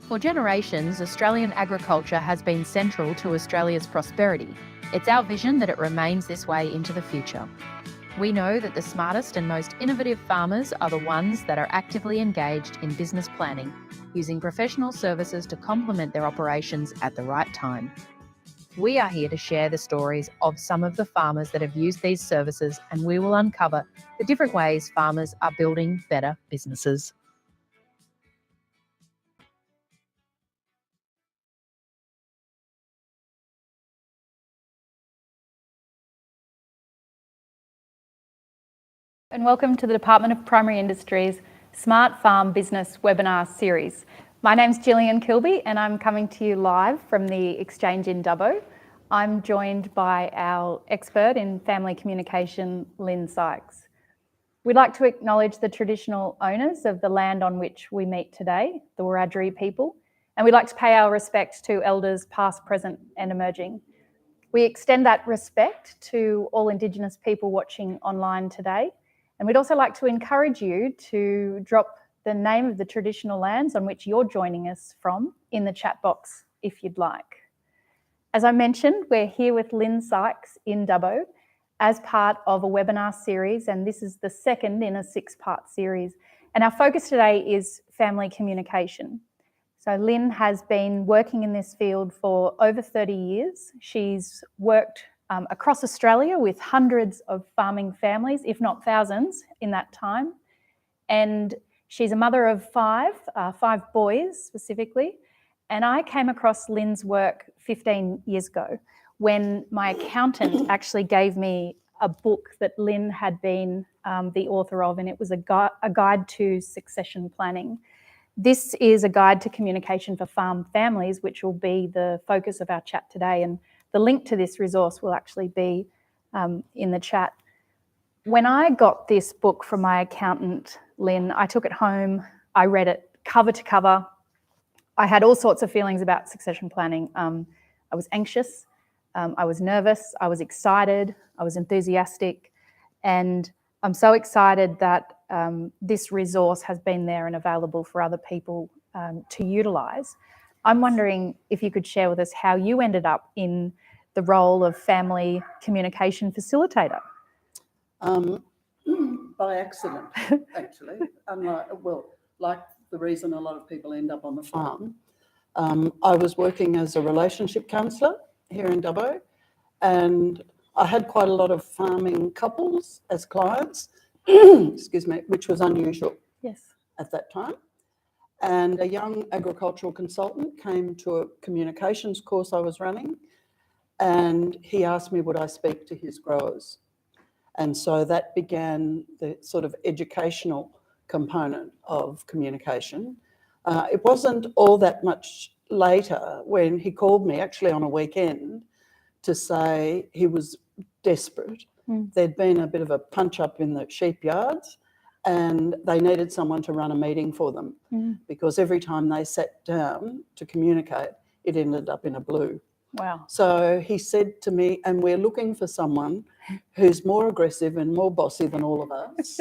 For generations, Australian agriculture has been central to Australia's prosperity. It's our vision that it remains this way into the future. We know that the smartest and most innovative farmers are the ones that are actively engaged in business planning, using professional services to complement their operations at the right time. We are here to share the stories of some of the farmers that have used these services, and we will uncover the different ways farmers are building better businesses. And welcome to the Department of Primary Industries Smart Farm Business Webinar Series. My name's Gillian Kilby and I'm coming to you live from the Exchange in Dubbo. I'm joined by our expert in family communication, Lyn Sykes. We'd like to acknowledge the traditional owners of the land on which we meet today, the Wiradjuri people, and we'd like to pay our respects to elders past, present and emerging. We extend that respect to all Indigenous people watching online today. And we'd also like to encourage you to drop the name of the traditional lands on which you're joining us from in the chat box if you'd like. As I mentioned, we're here with Lyn Sykes in Dubbo as part of a webinar series, and this is the second in a 6-part series. And our focus today is family communication. So Lyn has been working in this field for over 30 years. She's worked across Australia with hundreds of farming families, if not thousands, in that time. And she's a mother of 5 boys specifically. And I came across Lyn's work 15 years ago when my accountant actually gave me a book that Lyn had been the author of, and it was a guide to succession planning. This is a guide to communication for farm families, which will be the focus of our chat today. And the link to this resource will actually be in the chat. When I got this book from my accountant, Lyn, I took it home, I read it cover to cover. I had all sorts of feelings about succession planning. I was anxious, I was nervous, I was excited, I was enthusiastic, and I'm so excited that this resource has been there and available for other people to utilise. I'm wondering if you could share with us how you ended up in the role of family communication facilitator. By accident, actually. Like the reason a lot of people end up on the farm. I was working as a relationship counsellor here in Dubbo, and I had quite a lot of farming couples as clients, excuse me, which was unusual at that time. And a young agricultural consultant came to a communications course I was running, and he asked me would I speak to his growers. And so that began the sort of educational component of communication. It wasn't all that much later when he called me, actually on a weekend, to say he was desperate. There'd been a bit of a punch up in the sheep yards, and they needed someone to run a meeting for them because every time they sat down to communicate, it ended up in a blue. Wow. So he said to me, and we're looking for someone who's more aggressive and more bossy than all of us,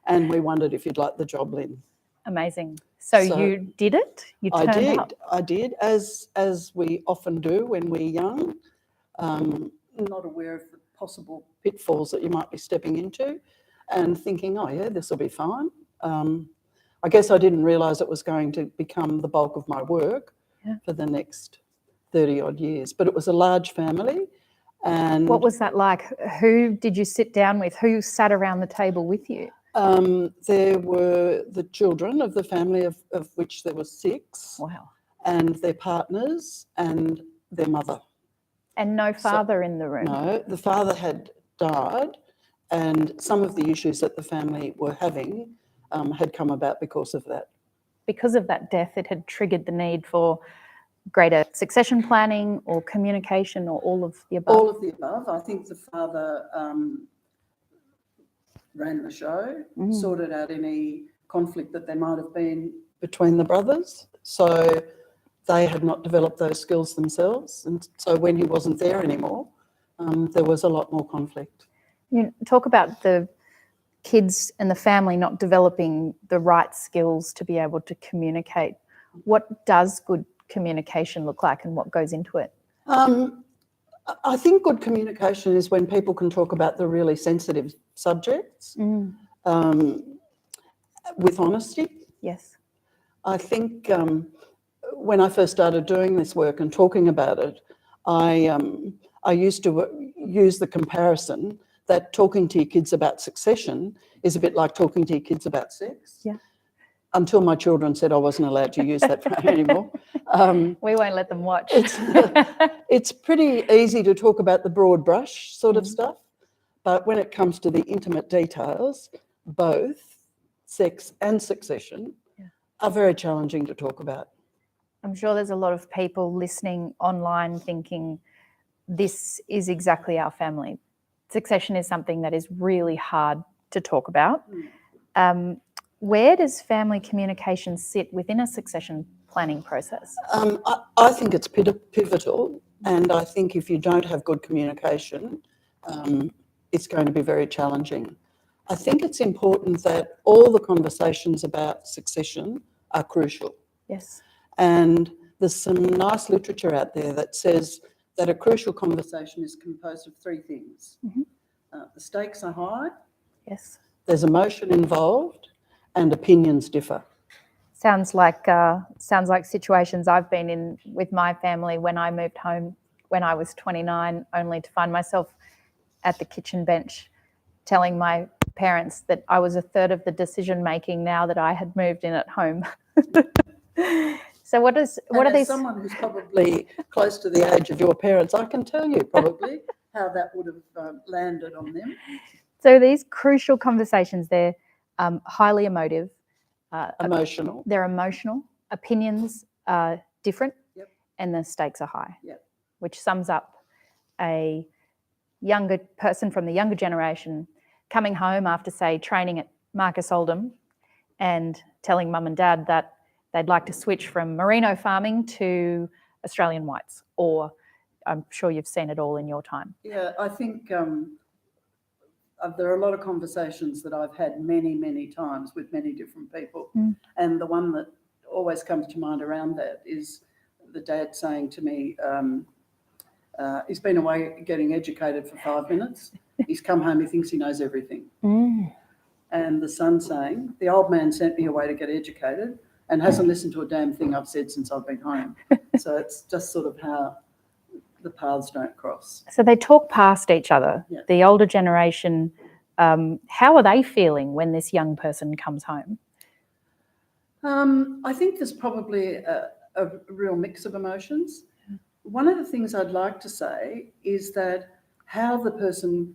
and we wondered if you'd like the job, Lyn. Amazing. So you did it? You turned up? I did, as we often do when we're young, not aware of the possible pitfalls that you might be stepping into, and thinking, oh yeah, this will be fine. I guess I didn't realise it was going to become the bulk of my work for the next 30 odd years, but it was a large family. And what was that like? Who did you sit down with? Who sat around the table with you? There were the children of the family, of which there were 6. Wow. And their partners and their mother. And no father in the room? No, the father had died, and some of the issues that the family were having had come about because of that. Because of that death, it had triggered the need for greater succession planning or communication, or all of the above? All of the above. I think the father ran the show, sorted out any conflict that there might have been between the brothers. So they had not developed those skills themselves. And so when he wasn't there anymore, there was a lot more conflict. You talk about the kids and the family not developing the right skills to be able to communicate. What does good communication look like and what goes into it? I think good communication is when people can talk about the really sensitive subjects with honesty. Yes. I think when I first started doing this work and talking about it, I used to use the comparison that talking to your kids about succession is a bit like talking to your kids about sex. Yeah. Until my children said I wasn't allowed to use that phrase anymore. We won't let them watch. It's pretty easy to talk about the broad brush sort of stuff, but when it comes to the intimate details, both sex and succession are very challenging to talk about. I'm sure there's a lot of people listening online thinking this is exactly our family. Succession is something that is really hard to talk about. Where does family communication sit within a succession planning process? I think it's pivotal, and I think if you don't have good communication, it's going to be very challenging. I think it's important that all the conversations about succession are crucial. Yes. And there's some nice literature out there that says that a crucial conversation is composed of three things. The stakes are high. Yes. There's emotion involved, and opinions differ. Sounds like situations I've been in with my family when I moved home when I was 29, only to find myself at the kitchen bench telling my parents that I was a third of the decision making now that I had moved in at home. So what are these? Someone who's probably close to the age of your parents, I can tell you probably how that would have landed on them. So these crucial conversations, they're highly emotive. Emotional. They're emotional. Opinions are different, and the stakes are high, which sums up a younger person from the younger generation coming home after, say, training at Marcus Oldham and telling mum and dad that they'd like to switch from merino farming to Australian whites, or I'm sure you've seen it all in your time. Yeah, I think there are a lot of conversations that I've had many, many times with many different people. And the one that always comes to mind around that is the dad saying to me, he's been away getting educated for 5 minutes. He's come home, he thinks he knows everything. And the son saying, the old man sent me away to get educated and hasn't listened to a damn thing I've said since I've been home. So it's just sort of how the paths don't cross. So they talk past each other. Yeah. The older generation, how are they feeling when this young person comes home? I think there's probably a real mix of emotions. One of the things I'd like to say is that how the person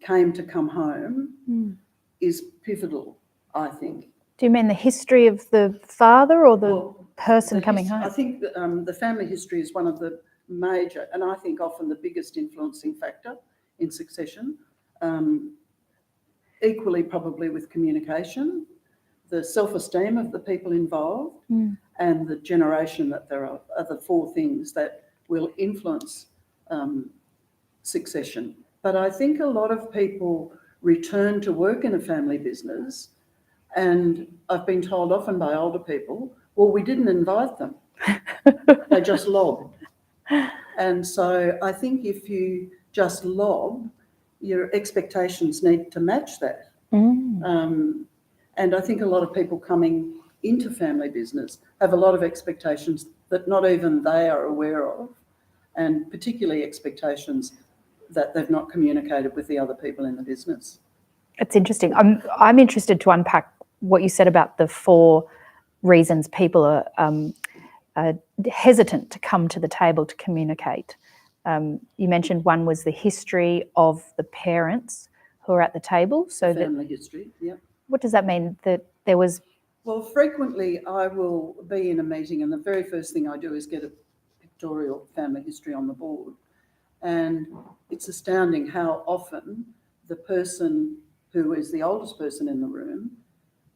came to come home is pivotal, I think. Do you mean the history of the father or the person coming home? I think that, the family history is one of the major, and I think often the biggest influencing factor in succession. Equally probably with communication, the self-esteem of the people involved, and the generation that there are the four things that will influence succession. But I think a lot of people return to work in a family business, and I've been told often by older people, well, we didn't invite them. They just lobbed. And so I think if you just lob, your expectations need to match that. And I think a lot of people coming into family business have a lot of expectations that not even they are aware of, and particularly expectations that they've not communicated with the other people in the business. It's interesting. I'm interested to unpack what you said about the four reasons people are hesitant to come to the table to communicate. You mentioned one was the history of the parents who are at the table. So family history, yeah. What does that mean? That there was... Well, frequently I will be in a meeting and the very first thing I do is get a pictorial family history on the board. And it's astounding how often the person who is the oldest person in the room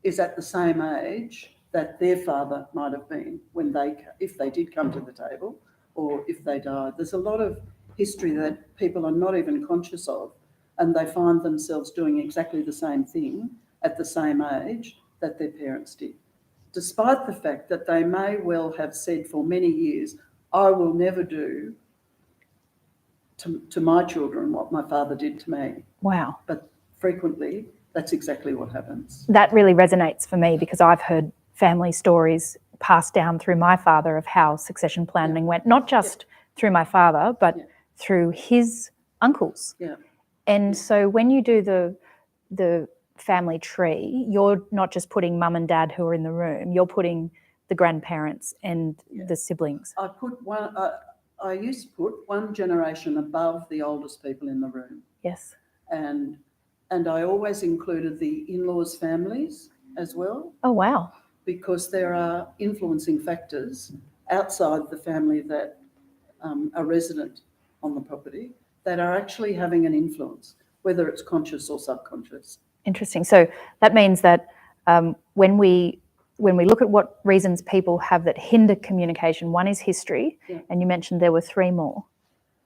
is at the same age that their father might have been when if they did come to the table or if they died. There's a lot of history that people are not even conscious of, and they find themselves doing exactly the same thing at the same age that their parents did, despite the fact that they may well have said for many years, I will never do to my children what my father did to me. Wow. But frequently, that's exactly what happens. That really resonates for me because I've heard family stories passed down through my father of how succession planning went, not just through my father, but through his uncles. Yeah. And so when you do the family tree, you're not just putting mum and dad who are in the room, you're putting the grandparents and the siblings. I used to put one generation above the oldest people in the room. Yes. And I always included the in-laws' families as well. Oh, wow. Because there are influencing factors outside the family that are resident on the property that are actually having an influence, whether it's conscious or subconscious. Interesting. So that means that when we look at what reasons people have that hinder communication, one is history, and you mentioned there were 3 more.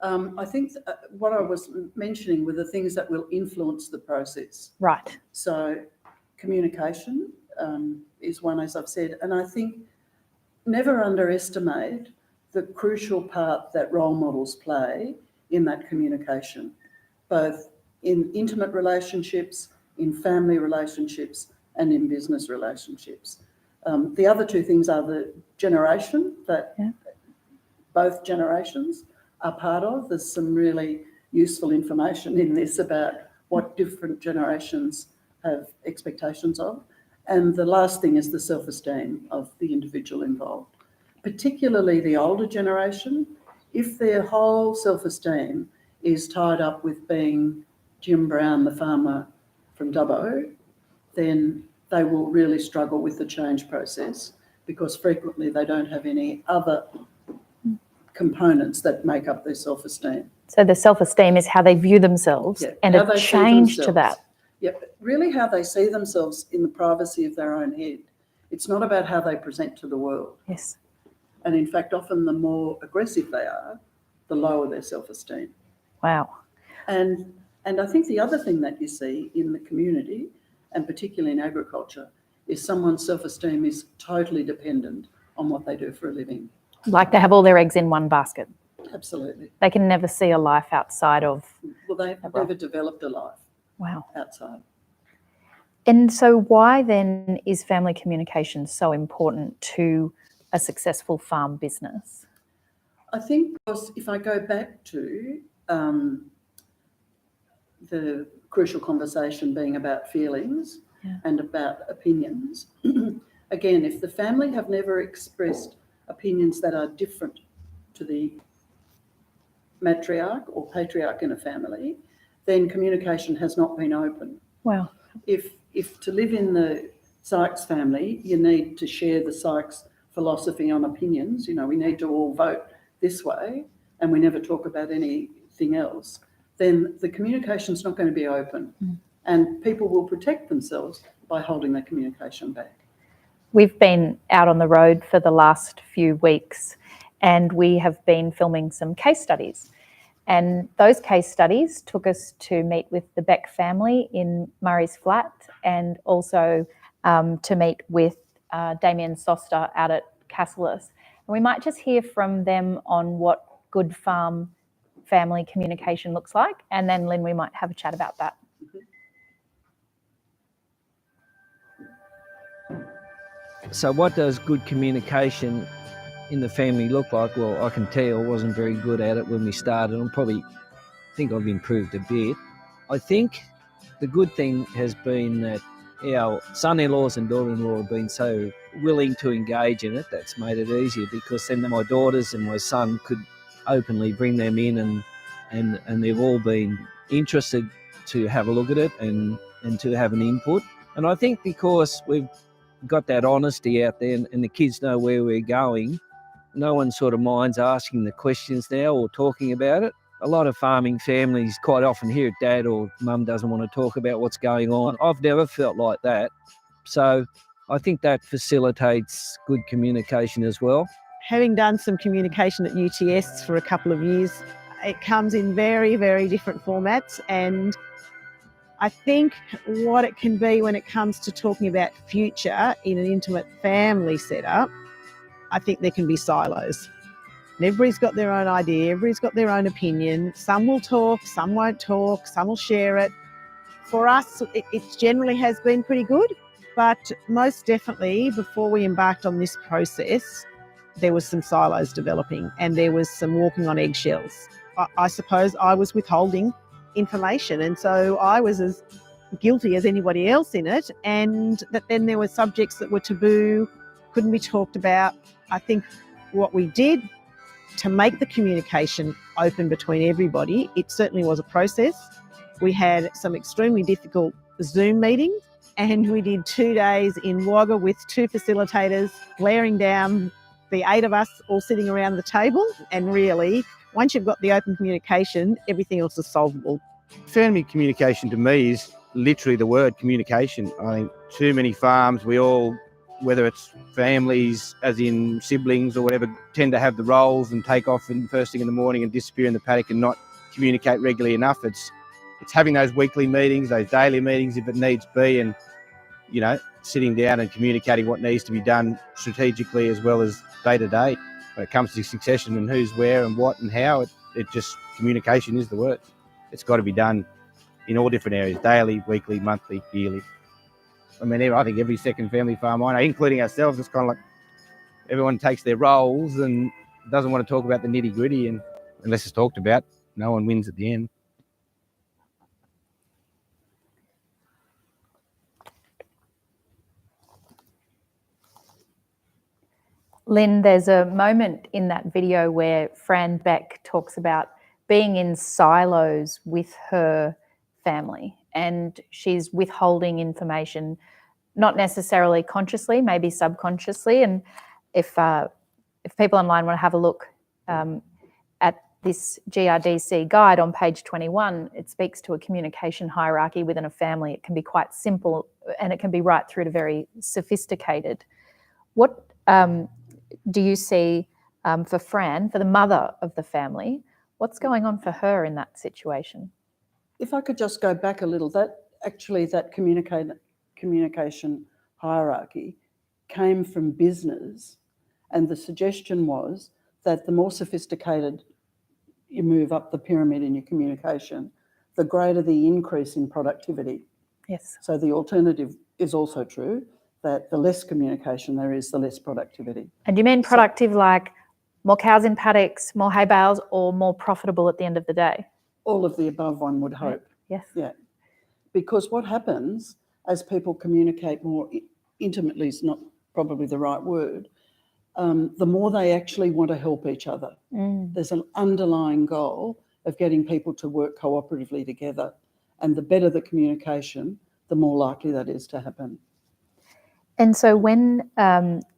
I think what I was mentioning were the things that will influence the process. Right. So communication is one, as I've said, and I think never underestimate the crucial part that role models play in that communication, both in intimate relationships, in family relationships, and in business relationships. The other 2 things are the generation that both generations are part of. There's some really useful information in this about what different generations have expectations of. And the last thing is the self-esteem of the individual involved, particularly the older generation. If their whole self-esteem is tied up with being Jim Brown, the farmer from Dubbo, then they will really struggle with the change process because frequently they don't have any other components that make up their self-esteem. So the self-esteem is how they view themselves and a change to that. Yep, really how they see themselves in the privacy of their own head. It's not about how they present to the world. Yes. And in fact, often the more aggressive they are, the lower their self-esteem. Wow. And I think the other thing that you see in the community, and particularly in agriculture, is someone's self-esteem is totally dependent on what they do for a living. Like they have all their eggs in one basket. Absolutely. They can never see a life outside of... Well, they've never developed a life. Wow. Outside. And so why then is family communication so important to a successful farm business? I think because if I go back to the crucial conversation being about feelings and about opinions, again, if the family have never expressed opinions that are different to the matriarch or patriarch in a family, then communication has not been open. Wow. If to live in the Sykes family, you need to share the Sykes philosophy on opinions, we need to all vote this way and we never talk about anything else, then the communication's not going to be open. And people will protect themselves by holding their communication back. We've been out on the road for the last few weeks and we have been filming some case studies. And those case studies took us to meet with the Beck family in Murray's Flat and also to meet with Damien Soster out at Cassilis. And we might just hear from them on what good farm family communication looks like. And then, Lyn, we might have a chat about that. So what does good communication in the family look like? Well, I can tell you I wasn't very good at it when we started. I think I've improved a bit. I think the good thing has been that our son-in-laws and daughter-in-law have been so willing to engage in it. That's made it easier because then my daughters and my son could openly bring them in and they've all been interested to have a look at it and to have an input. And I think because we've got that honesty out there and the kids know where we're going, no one sort of minds asking the questions now or talking about it. A lot of farming families quite often hear dad or mum doesn't want to talk about what's going on. I've never felt like that. So I think that facilitates good communication as well. Having done some communication at UTS for a couple of years, it comes in very, very different formats, and I think what it can be when it comes to talking about future in an intimate family setup, I think there can be silos. And everybody's got their own idea, everybody's got their own opinion. Some will talk, some won't talk, some will share it. For us, it generally has been pretty good, but most definitely before we embarked on this process, there was some silos developing and there was some walking on eggshells. I suppose I was withholding information, and so I was as guilty as anybody else in it, and that then there were subjects that were taboo, couldn't be talked about. I think what we did to make the communication open between everybody, it certainly was a process. We had some extremely difficult Zoom meetings, and we did 2 days in Wagga with 2 facilitators glaring down the 8 of us all sitting around the table. And really, once you've got the open communication, everything else is solvable. Family communication to me is literally the word communication. I think too many farms, we all, whether it's families as in siblings or whatever, tend to have the roles and take off in first thing in the morning and disappear in the paddock and not communicate regularly enough. It's having those weekly meetings, those daily meetings if it needs be, and sitting down and communicating what needs to be done strategically as well as day to day. When it comes to succession and who's where and what and how, it just, communication is the word. It's got to be done in all different areas, daily, weekly, monthly, yearly. I mean, I think every second family farm I know, including ourselves, it's kind of like everyone takes their roles and doesn't want to talk about the nitty gritty, and unless it's talked about, no one wins at the end. Lyn, there's a moment in that video where Fran Beck talks about being in silos with her family, and she's withholding information, not necessarily consciously, maybe subconsciously. And if people online want to have a look at this GRDC guide on page 21, it speaks to a communication hierarchy within a family. It can be quite simple, and it can be right through to very sophisticated. What do you see for Fran, for the mother of the family? What's going on for her in that situation? If I could just go back a little, that communication hierarchy came from business, and the suggestion was that the more sophisticated you move up the pyramid in your communication, the greater the increase in productivity. Yes. So the alternative is also true, that the less communication there is, the less productivity. And you mean productive like more cows in paddocks, more hay bales, or more profitable at the end of the day? All of the above, one would hope. Yes. Yeah. Because what happens as people communicate more intimately is not probably the right word, the more they actually want to help each other. There's an underlying goal of getting people to work cooperatively together, and the better the communication, the more likely that is to happen. And so when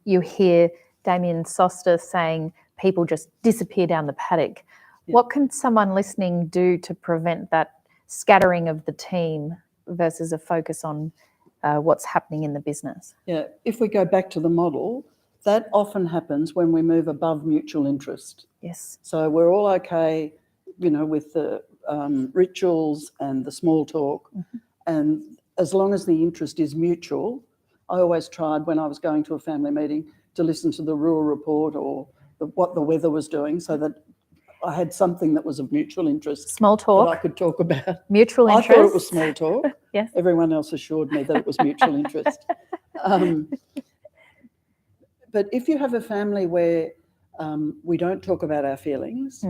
you hear Damien Soster saying people just disappear down the paddock, what can someone listening do to prevent that scattering of the team versus a focus on what's happening in the business? Yeah, if we go back to the model, that often happens when we move above mutual interest. Yes. So we're all okay, with the rituals and the small talk, and as long as the interest is mutual. I always tried when I was going to a family meeting to listen to the rural report or what the weather was doing, so that I had something that was of mutual interest. Small talk. That I could talk about. Mutual interest. I thought it was small talk. Yes. Everyone else assured me that it was mutual interest. But if you have a family where we don't talk about our feelings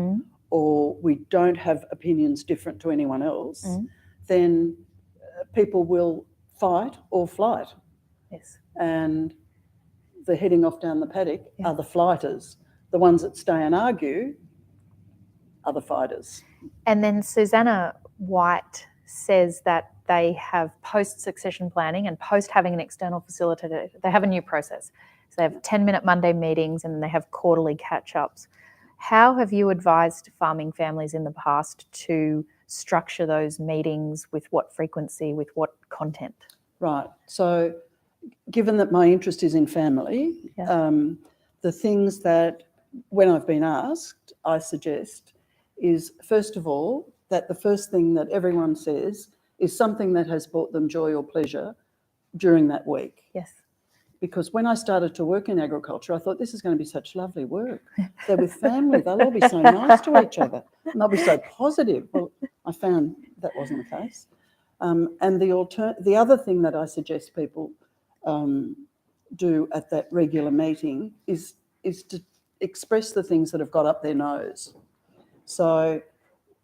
or we don't have opinions different to anyone else, then people will fight or flight. Yes. And the heading off down the paddock are the flighters. The ones that stay and argue are the fighters. And then Susanna White says that they have post-succession planning and post having an external facilitator, they have a new process. So they have 10-minute Monday meetings and they have quarterly catch-ups. How have you advised farming families in the past to structure those meetings, with what frequency, with what content? Right. So given that my interest is in family, the things that, when I've been asked, I suggest is, first of all, that the first thing that everyone says is something that has brought them joy or pleasure during that week. Yes. Because when I started to work in agriculture, I thought this is going to be such lovely work. They're with family, they'll all be so nice to each other, and they'll be so positive. Well, I found that wasn't the case. And the other thing that I suggest people do at that regular meeting is to express the things that have got up their nose. So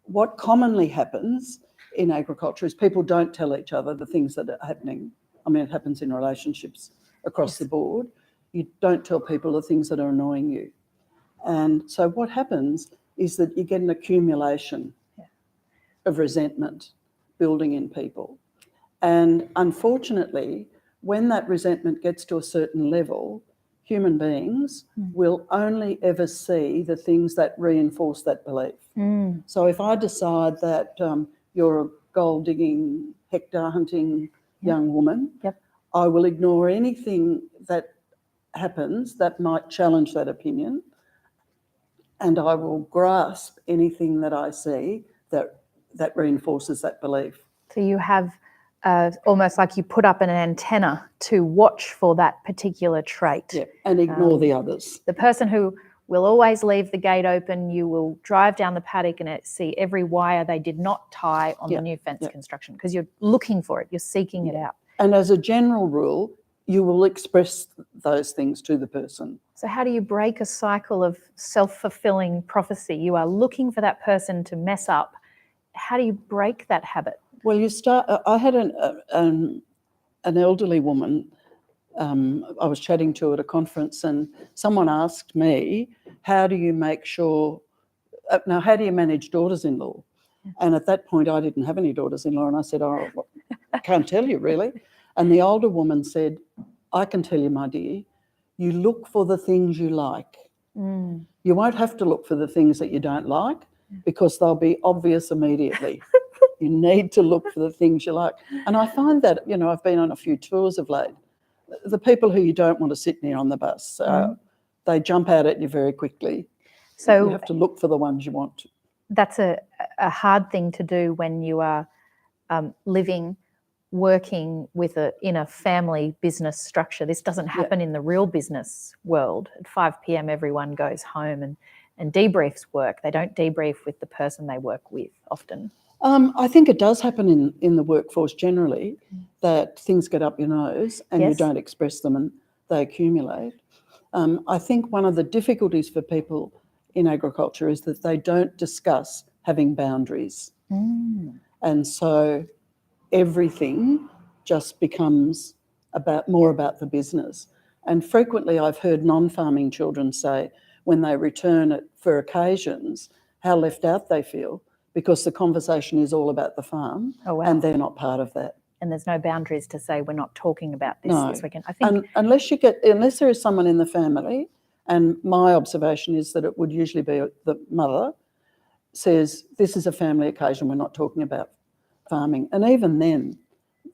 what commonly happens in agriculture is people don't tell each other the things that are happening. I mean, it happens in relationships across the board. You don't tell people the things that are annoying you. And so what happens is that you get an accumulation of resentment building in people. And unfortunately, when that resentment gets to a certain level, human beings will only ever see the things that reinforce that belief. So if I decide that you're a gold digging, hectare hunting young woman, I will ignore anything that happens that might challenge that opinion, and I will grasp anything that I see that reinforces that belief. So you have almost like you put up an antenna to watch for that particular trait. Yeah, and ignore the others. The person who will always leave the gate open, you will drive down the paddock and see every wire they did not tie on the new fence construction, because you're looking for it, you're seeking it out. And as a general rule, you will express those things to the person. So how do you break a cycle of self-fulfilling prophecy? You are looking for that person to mess up. How do you break that habit? Well, you start. I had an elderly woman. I was chatting to at a conference, and someone asked me, "How do you make sure? Now, how do you manage daughters-in-law?" And at that point, I didn't have any daughters-in-law, and I said, "Oh, well, I can't tell you really." And the older woman said, "I can tell you, my dear. You look for the things you like. You won't have to look for the things that you don't like, because they'll be obvious immediately." You need to look for the things you like. And I find that, I've been on a few tours of late. The people who you don't want to sit near on the bus, they jump out at you very quickly. So you have to look for the ones you want to. That's a hard thing to do when you are working in a family business structure. This doesn't happen in the real business world. At 5 p.m, everyone goes home and debriefs work. They don't debrief with the person they work with often. I think it does happen in the workforce generally, that things get up your nose and you don't express them and they accumulate. I think one of the difficulties for people in agriculture is that they don't discuss having boundaries. And so everything just becomes more about the business. And frequently I've heard non-farming children say when they return for occasions how left out they feel, because the conversation is all about the farm and they're not part of that. And there's no boundaries to say we're not talking about this weekend. I think unless there is someone in the family, and my observation is that it would usually be the mother, says, "This is a family occasion, we're not talking about farming." And even then,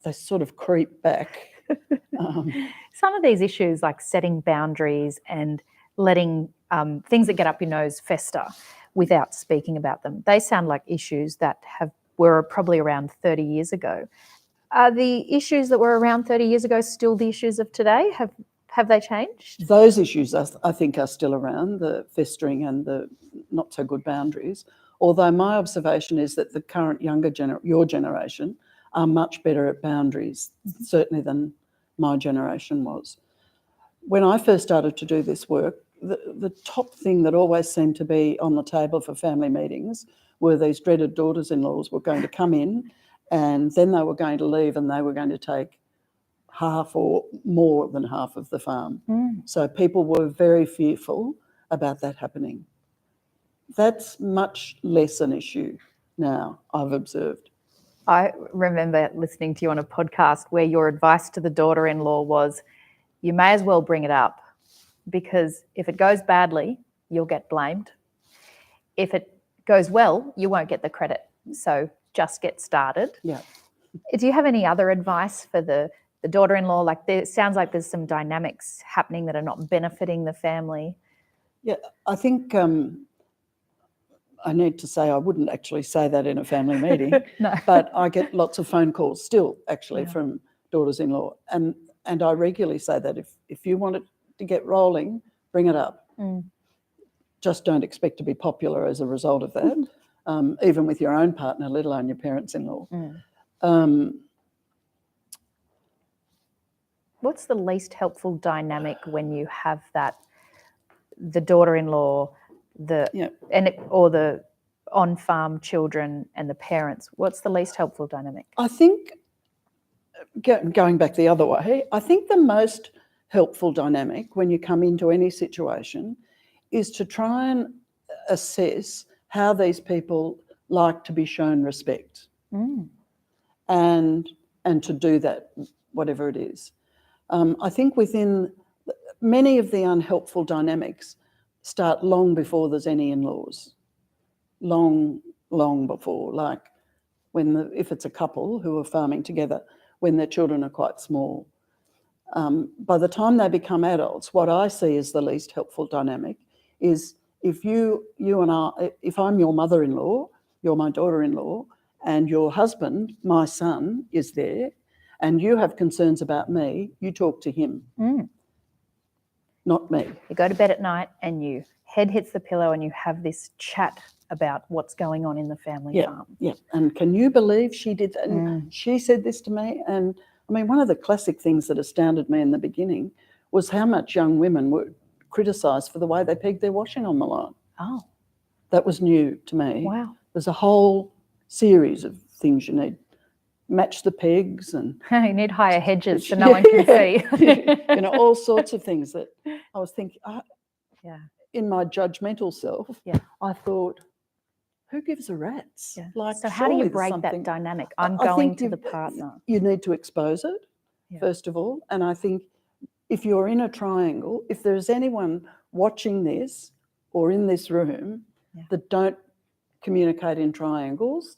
they sort of creep back. Some of these issues, like setting boundaries and letting things that get up your nose fester without speaking about them, they sound like issues that were probably around 30 years ago. Are the issues that were around 30 years ago still the issues of today? Have they changed? Those issues, I think, are still around, the festering and the not so good boundaries. Although my observation is that the current your generation are much better at boundaries, certainly than my generation was. When I first started to do this work, the top thing that always seemed to be on the table for family meetings were these dreaded daughters-in-laws were going to come in, and then they were going to leave and they were going to take half or more than half of the farm. So people were very fearful about that happening. That's much less an issue now, I've observed. I remember listening to you on a podcast where your advice to the daughter-in-law was, you may as well bring it up, because if it goes badly, you'll get blamed. If it goes well, you won't get the credit. So just get started. Yeah. Do you have any other advice for the daughter-in-law? Like, it sounds like there's some dynamics happening that are not benefiting the family. Yeah, I think I need to say I wouldn't actually say that in a family meeting, No. but I get lots of phone calls still actually Yeah. from daughters-in-law, and I regularly say that if you want it to get rolling, bring it up. Just don't expect to be popular as a result of that, even with your own partner, let alone your parents-in-law. What's the least helpful dynamic when you have the daughter-in-law, or the on-farm children and the parents? What's the least helpful dynamic? I think, going back the other way, I think the most helpful dynamic when you come into any situation is to try and assess how these people like to be shown respect, and to do that, whatever it is. I think within many of the unhelpful dynamics start long before there's any in-laws, long before, like if it's a couple who are farming together when their children are quite small. By the time they become adults, what I see as the least helpful dynamic is if you and I, if I'm your mother-in-law, you're my daughter-in-law, and your husband, my son, is there, and you have concerns about me, you talk to him, not me. You go to bed at night and your head hits the pillow and you have this chat about what's going on in the family farm. Yeah, and can you believe she did that? And she said this to me. And I mean, one of the classic things that astounded me in the beginning was how much young women were criticised for the way they pegged their washing on the line. Oh. That was new to me. Wow. There's a whole series of things you need. Match the pegs and... You need higher hedges so no one can see. You know, all sorts of things that I was thinking, in my judgmental self, I thought, who gives a rat's? Yeah. Like, so how do you surely there's break something... that dynamic? I'm I going think to the partner. You need to expose it, first of all. And I think if you're in a triangle, if there's anyone watching this or in this room that don't communicate in triangles,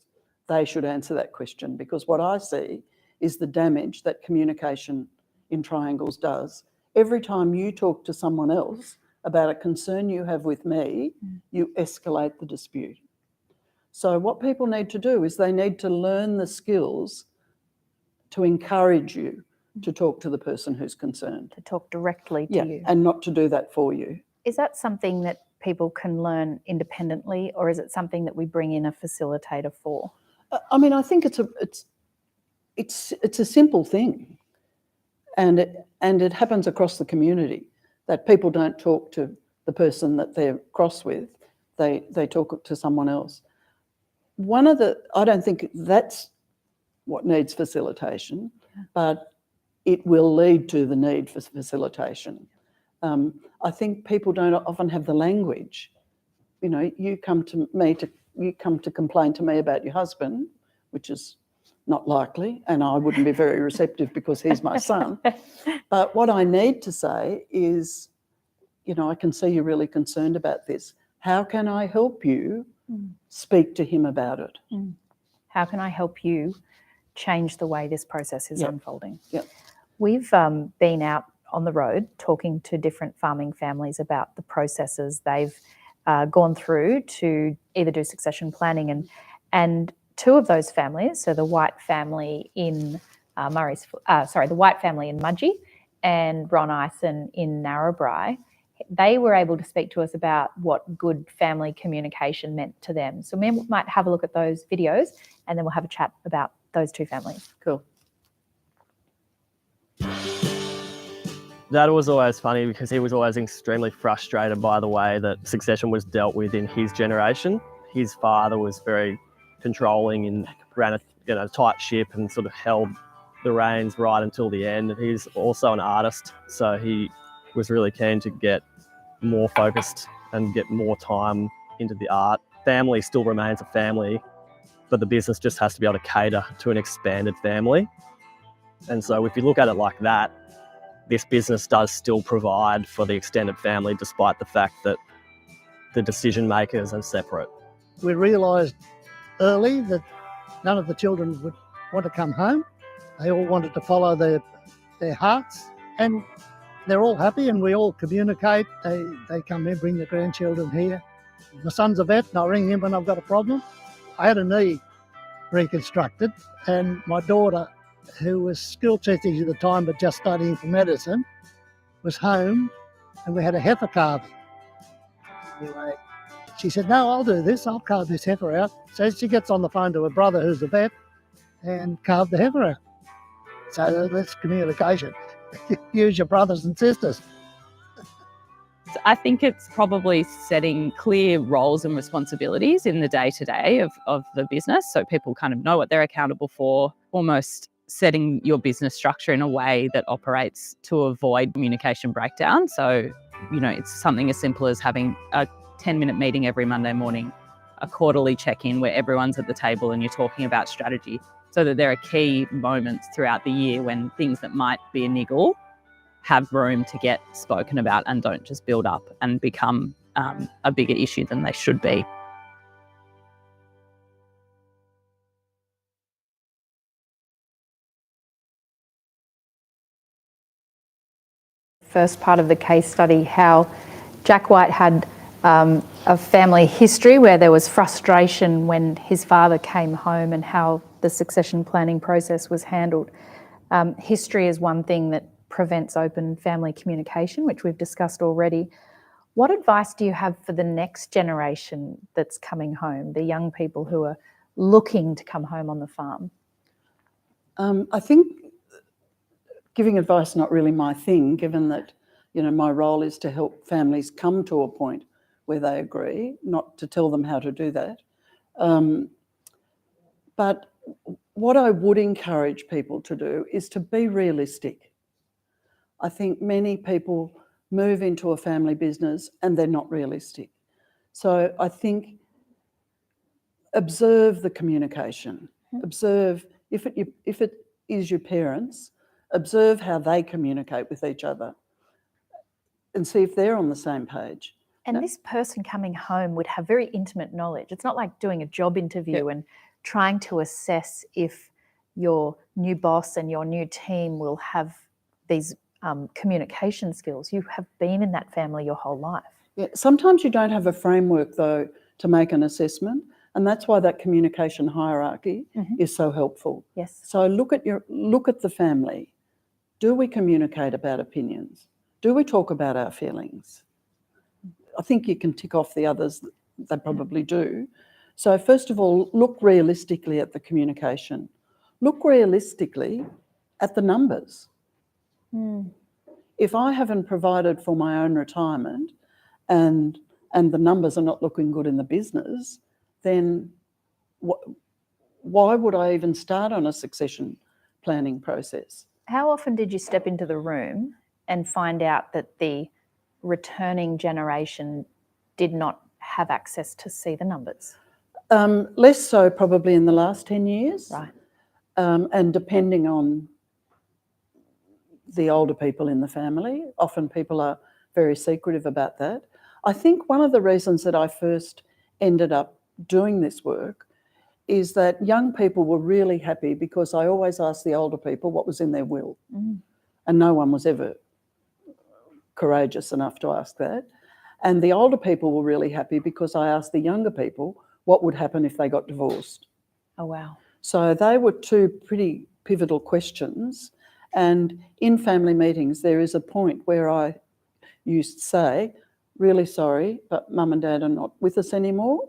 they should answer that question, because what I see is the damage that communication in triangles does. Every time you talk to someone else about a concern you have with me, you escalate the dispute. So what people need to do is they need to learn the skills to encourage you to talk to the person who's concerned. To talk directly to you. And not to do that for you. Is that something that people can learn independently, or is it something that we bring in a facilitator for? I mean, I think it's a simple thing, and it happens across the community that people don't talk to the person that they're cross with; they talk to someone else. I don't think that's what needs facilitation, but it will lead to the need for facilitation. I think people don't often have the language. You know, you come to complain to me about your husband, which is not likely, and I wouldn't be very receptive because he's my son. But what I need to say is, you know, I can see you're really concerned about this. How can I help you speak to him about it? How can I help you change the way this process is unfolding? Yep. We've been out on the road talking to different farming families about the processes they've gone through to either do succession planning, and two of those families, so the White family in the White family in Mudgee and Ron Ison in Narrabri, they were able to speak to us about what good family communication meant to them. So we might have a look at those videos and then we'll have a chat about those two families. Cool. Dad was always funny because he was always extremely frustrated by the way that succession was dealt with in his generation. His father was very controlling and ran a tight ship and sort of held the reins right until the end. He's also an artist, so he was really keen to get more focused and get more time into the art. Family still remains a family, but the business just has to be able to cater to an expanded family. And so if you look at it like that, this business does still provide for the extended family despite the fact that the decision makers are separate. We realised early that none of the children would want to come home. They all wanted to follow their hearts, and they're all happy and we all communicate. They come here, bring the grandchildren here. My son's a vet and I ring him when I've got a problem. I had a knee reconstructed and my daughter, who was school teaching at the time but just studying for medicine, was home and we had a heifer calving. Anyway, she said, no, I'll do this. I'll carve this heifer out. So she gets on the phone to her brother who's a vet and carved the heifer out. So that's communication. Use your brothers and sisters. I think it's probably setting clear roles and responsibilities in the day-to-day of the business, so people kind of know what they're accountable for, almost setting your business structure in a way that operates to avoid communication breakdown. So, it's something as simple as having a 10-minute meeting every Monday morning, a quarterly check-in where everyone's at the table and you're talking about strategy, so that there are key moments throughout the year when things that might be a niggle have room to get spoken about and don't just build up and become a bigger issue than they should be. First part of the case study, how Jack White had a family history where there was frustration when his father came home and how the succession planning process was handled. History is one thing that prevents open family communication, which we've discussed already. What advice do you have for the next generation that's coming home, the young people who are looking to come home on the farm? I think giving advice is not really my thing, given that, my role is to help families come to a point where they agree, not to tell them how to do that. But what I would encourage people to do is to be realistic. I think many people move into a family business and they're not realistic. So I think observe the communication. Observe, if it is your parents, observe how they communicate with each other and see if they're on the same page. And this person coming home would have very intimate knowledge. It's not like doing a job interview and trying to assess if your new boss and your new team will have these communication skills. You have been in that family your whole life. Yeah, sometimes you don't have a framework, though, to make an assessment, and that's why that communication hierarchy is so helpful. Yes. So look at the family. Do we communicate about opinions? Do we talk about our feelings? I think you can tick off the others, they probably do. So first of all, look realistically at the communication. Look realistically at the numbers. If I haven't provided for my own retirement and the numbers are not looking good in the business, then why would I even start on a succession planning process? How often did you step into the room and find out that the returning generation did not have access to see the numbers? Less so probably in the last 10 years. Right. And depending on the older people in the family, often people are very secretive about that. I think one of the reasons that I first ended up doing this work is that young people were really happy because I always asked the older people what was in their will. And no one was ever courageous enough to ask that. And the older people were really happy because I asked the younger people what would happen if they got divorced. Oh, wow. So they were two pretty pivotal questions. And in family meetings, there is a point where I used to say, really sorry, but mum and dad are not with us anymore.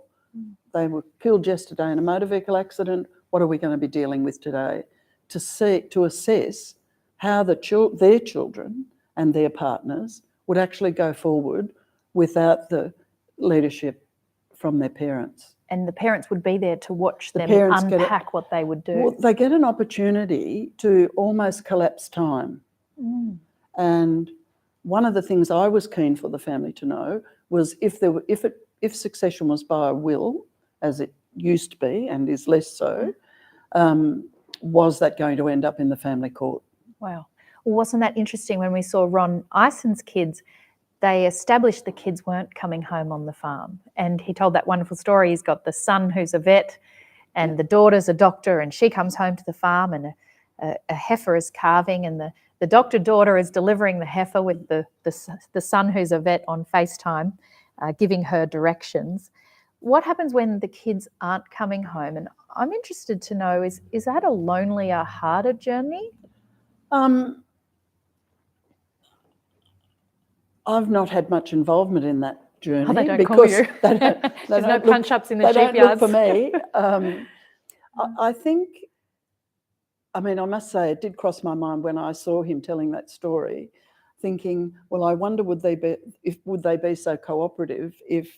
They were killed yesterday in a motor vehicle accident. What are we going to be dealing with today? To assess how their children and their partners would actually go forward without the leadership from their parents. And the parents would be there to watch them parents unpack what they would do. Well, they get an opportunity to almost collapse time. And one of the things I was keen for the family to know was if succession was by a will, as it used to be and is less so, was that going to end up in the family court? Wow. Well, wasn't that interesting when we saw Ron Ison's kids? They established the kids weren't coming home on the farm. And he told that wonderful story. He's got the son who's a vet and the daughter's a doctor, and she comes home to the farm and a heifer is calving, and the doctor daughter is delivering the heifer with the son who's a vet on FaceTime. giving her directions. What happens when the kids aren't coming home? And I'm interested to know, is that a lonelier, harder journey? I've not had much involvement in that journey. Oh, they don't because call you. There's There's no punch-ups in the they don't look sheepyards. for me. I think, I mean, I must say it did cross my mind when I saw him telling that story, thinking, well, I wonder would they be so cooperative if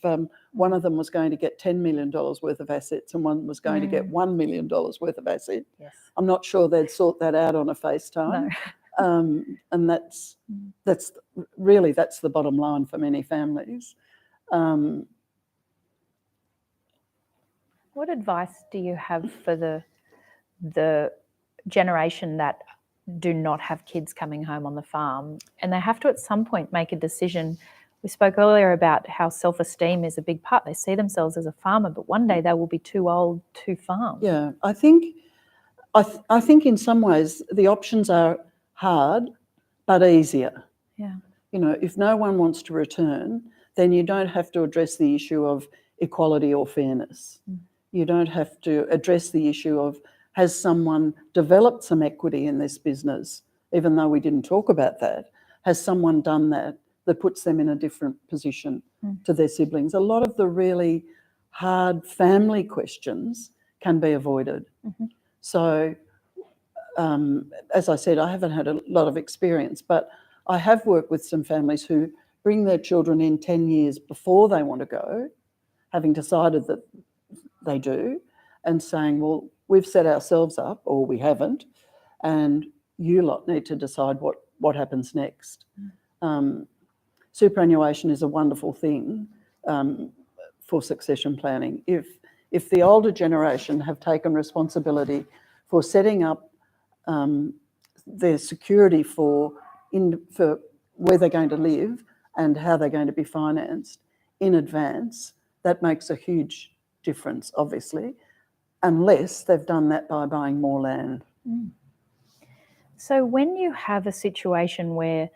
one of them was going to get $10 million worth of assets and one was going to get $1 million worth of assets. Yes. I'm not sure they'd sort that out on a FaceTime. No. And that's the bottom line for many families. What advice do you have for the generation that do not have kids coming home on the farm, and they have to at some point make a decision? We spoke earlier about how self-esteem is a big part. They see themselves as a farmer, but one day they will be too old to farm. Yeah, I think in some ways the options are hard but easier. Yeah. You know, if no one wants to return, then you don't have to address the issue of equality or fairness. You don't have to address the issue of, has someone developed some equity in this business, even though we didn't talk about that? Has someone done that puts them in a different position to their siblings? A lot of the really hard family questions can be avoided. So, as I said, I haven't had a lot of experience, but I have worked with some families who bring their children in 10 years before they want to go, having decided that they do, and saying, well, we've set ourselves up, or we haven't, and you lot need to decide what happens next. Superannuation is a wonderful thing for succession planning. If the older generation have taken responsibility for setting up their security for where they're going to live and how they're going to be financed in advance, that makes a huge difference, obviously, unless they've done that by buying more land. So when you have a situation where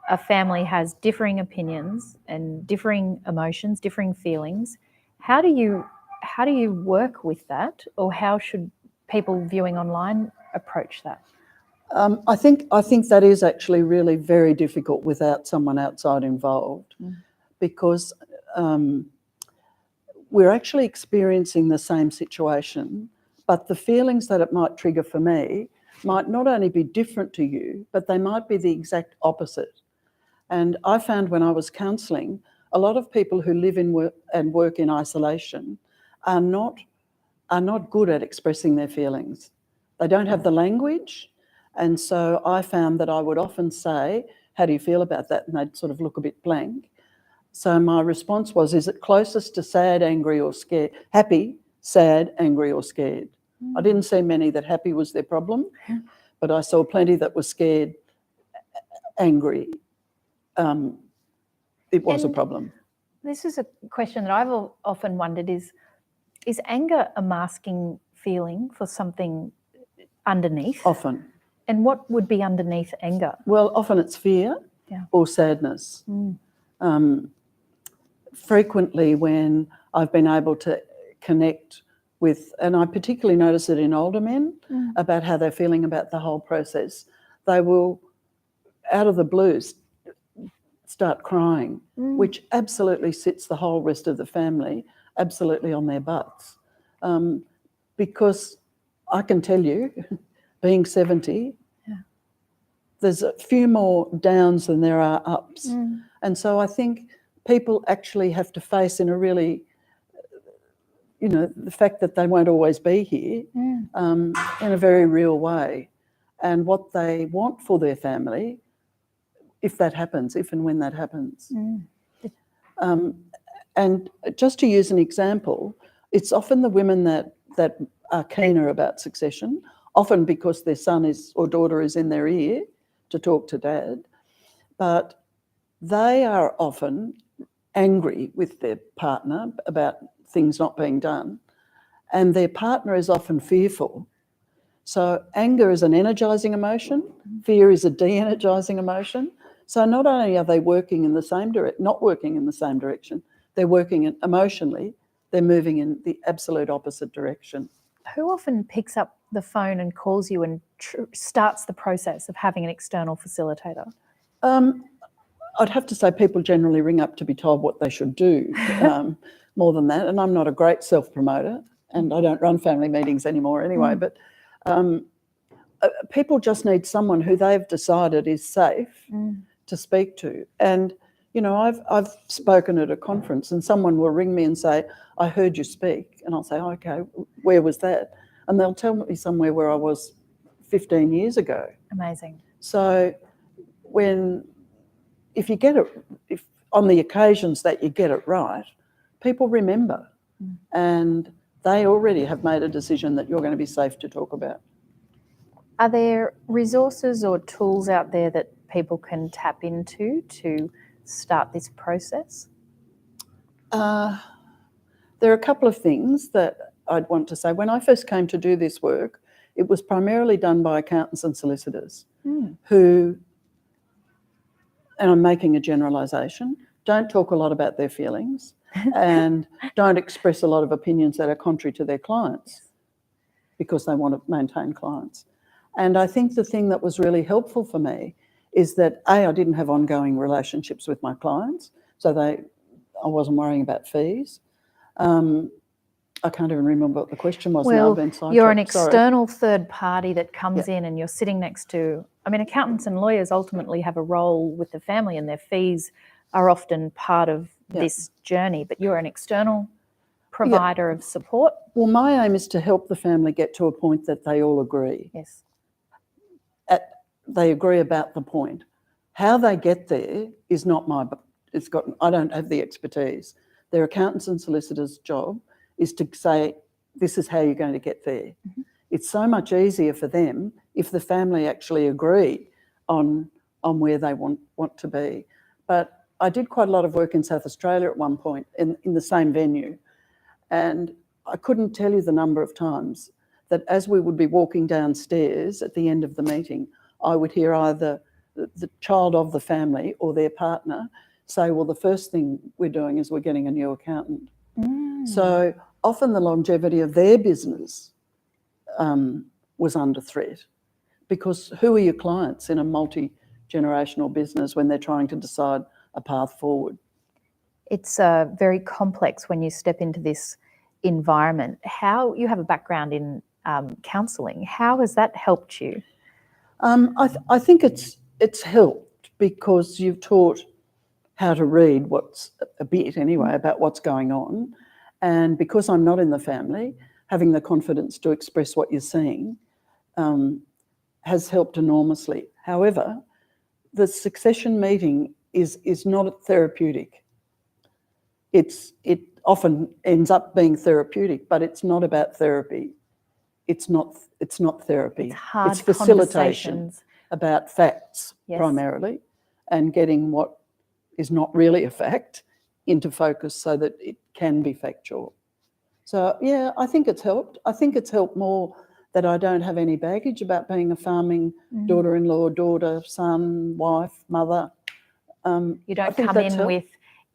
a family has differing opinions and differing emotions, differing feelings, how do you work with that, or how should people viewing online approach that? I think that is actually really very difficult without someone outside involved, because we're actually experiencing the same situation, but the feelings that it might trigger for me might not only be different to you, but they might be the exact opposite. And I found when I was counselling, a lot of people who live in work in isolation are not good at expressing their feelings. They don't have the language. And so I found that I would often say, how do you feel about that? And they'd sort of look a bit blank. So my response was, is it closest to sad, angry or scared? Happy, sad, angry or scared? I didn't see many that happy was their problem, but I saw plenty that were scared, angry. It was a problem. This is a question that I've often wondered, is anger a masking feeling for something underneath? Often. And what would be underneath anger? Well, often it's fear or sadness. Frequently when I've been able to connect with, and I particularly notice it in older men, about how they're feeling about the whole process, they will, out of the blues, start crying, which absolutely sits the whole rest of the family absolutely on their butts. Because I can tell you, being 70, there's a few more downs than there are ups. And so I think people actually have to face in a really, the fact that they won't always be here in a very real way, and what they want for their family if and when that happens. And just to use an example, it's often the women that are keener about succession, often because their son or daughter is in their ear to talk to dad, but they are often angry with their partner about things not being done, and their partner is often fearful. So anger is an energising emotion, fear is a de-energising emotion. So not only are they not working in the same direction, they're working emotionally, they're moving in the absolute opposite direction. Who often picks up the phone and calls you and starts the process of having an external facilitator? I'd have to say people generally ring up to be told what they should do, more than that. And I'm not a great self-promoter, and I don't run family meetings anymore anyway, but people just need someone who they've decided is safe to speak to. And, you know, I've spoken at a conference and someone will ring me and say, I heard you speak. And I'll say, oh, okay, where was that? And they'll tell me somewhere where I was 15 years ago. Amazing. So if you get it, if on the occasions that you get it right, people remember, and they already have made a decision that you're going to be safe to talk about. Are there resources or tools out there that people can tap into to start this process? There are a couple of things that I'd want to say. When I first came to do this work, it was primarily done by accountants and solicitors who, and I'm making a generalisation, don't talk a lot about their feelings and don't express a lot of opinions that are contrary to their clients because they want to maintain clients. And I think the thing that was really helpful for me is that, I didn't have ongoing relationships with my clients, so I wasn't worrying about fees. I can't even remember what the question was. Well, now I've been sidetracked. You're an external third party that comes in and you're sitting next to, I mean, accountants and lawyers ultimately have a role with the family and their fees are often part of this journey, but you're an external provider of support. Well, my aim is to help the family get to a point that they all agree. Yes. They agree about the point. How they get there is not I don't have the expertise. Their accountants and solicitors' job is to say, this is how you're going to get there. It's so much easier for them if the family actually agree on where they want to be. But I did quite a lot of work in South Australia at one point in the same venue, and I couldn't tell you the number of times that as we would be walking downstairs at the end of the meeting, I would hear either the child of the family or their partner say, well, the first thing we're doing is we're getting a new accountant. So often the longevity of their business was under threat, because who are your clients in a multi-generational business when they're trying to decide a path forward? It's very complex when you step into this environment. How you have a background in counselling, how has that helped you? I think it's helped because you've taught how to read a bit anyway about what's going on, and because I'm not in the family, having the confidence to express what you're seeing has helped enormously. However, the succession meeting is not therapeutic. It often ends up being therapeutic, but it's not about therapy. It's not therapy. It's hard it's facilitation conversations about facts primarily, and getting what is not really a fact into focus so that it can be factual. So yeah, I think it's helped. I think it's helped more that I don't have any baggage about being a farming daughter-in-law, daughter, son, wife, mother. You don't come in with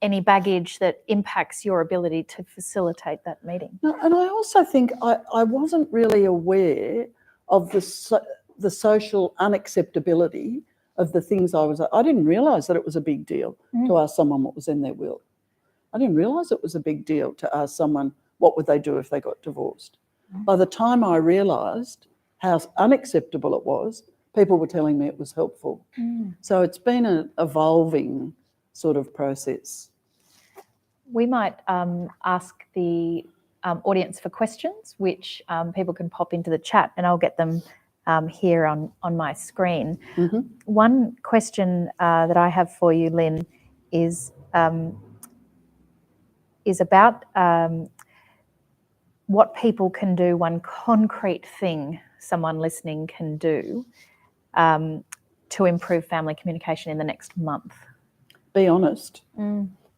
any baggage that impacts your ability to facilitate that meeting. No, and I also think I wasn't really aware of the social unacceptability of the things I didn't realise that it was a big deal to ask someone what was in their will. I didn't realise it was a big deal to ask someone what would they do if they got divorced. By the time I realised how unacceptable it was, people were telling me it was helpful. So it's been an evolving sort of process. We might ask the audience for questions, which people can pop into the chat, and I'll get them here on my screen. One question that I have for you, Lyn, is about what people can do, one concrete thing someone listening can do to improve family communication in the next month. Be honest